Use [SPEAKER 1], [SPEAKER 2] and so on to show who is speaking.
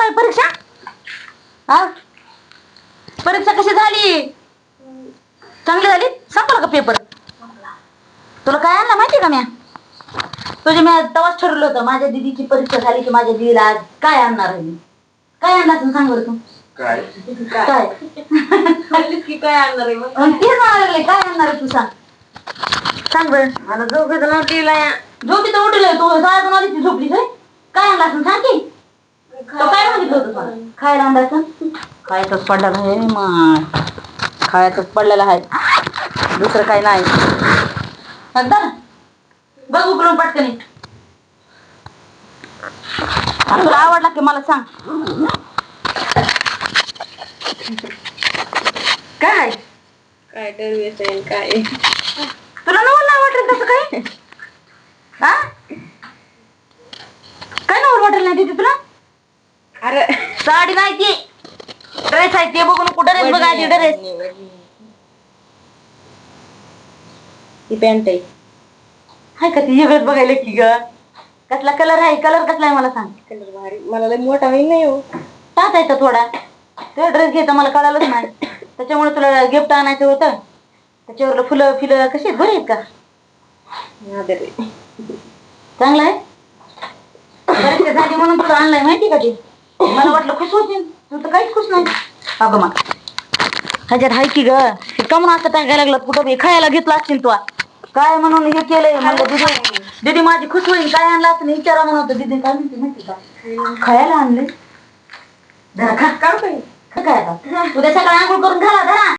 [SPEAKER 1] काय परीक्षा? हा, परीक्षा कशी झाली? चांगली झाली? संपला का पेपर? तुला काय आणलं माहिती का? तुझे मी तेव्हाच ठरवलं होतं, माझ्या दीदीची परीक्षा झाली की माझ्या दीदीला आज काय आणणार आहे मी. काय आणणार तुम्ही सांग बरं तू.
[SPEAKER 2] काय
[SPEAKER 1] काय
[SPEAKER 3] की काय आणणार आहे? मग
[SPEAKER 1] तेच म्हणायला लागले, काय आणणार आहे तू सांग बरं.
[SPEAKER 3] मला झोपेत नव्हतीला
[SPEAKER 1] झोपी तर उठले तू, शाळेतून आली ती झोपली काय आणला असं सांग की. तो काय मागितलं होतं मला खायला? आणलायचं खायचंच पडलेलं आहे मग, खायचंच पडलेलं आहे, दुसरं काही नाही. नंतर बघ उकळून पटकनी. तुला आवडला की मला सांग. काय
[SPEAKER 3] काय डरवेस आहे काय?
[SPEAKER 1] तुला नवल नाही वाटलं तसं काय? हा, काय नवल वाटेल नाही तिथे तुला?
[SPEAKER 3] अरे
[SPEAKER 1] साडी नाही ती ड्रेस आहे, ते बघून कुठं ड्रेस बघायची ड्रेस.
[SPEAKER 3] ती पॅन्ट आहे.
[SPEAKER 1] हाय का ती वेगळंच बघायला की ग. कसला कलर आहे? कलर कसला आहे मला सांग.
[SPEAKER 3] कलर भारी. मला लय मोठा होईल नाही हो.
[SPEAKER 1] टाकायचा थोडा. तुला ड्रेस घ्यायचा मला कळालंच नाही, त्याच्यामुळे तुला गिफ्ट आणायचं होतं. त्याच्यावर फुलं फिलं कशी आहेत, बरी आहेत का? चांगलं आहे. परीक्षा झाली म्हणून तुला आणलाय माहिती का ते. मला वाटलं खुश होतील, तू तर काहीच खुश नाही. अगं मग ह्याच्यात हाय की ग, कमून असं टाकायला लागलं कुठं बी खायला घेतला असतील तू काय म्हणून हे केलंय. म्हणलं दीदी दीदी माझी खुश होईल, काय आणलं असं विचारा म्हणून होतं. दीदी काय म्हणते माहिती का, खायला आणले. धरा खा, काय आता उद्या सकाळी आंघोळ करून घाला धरा.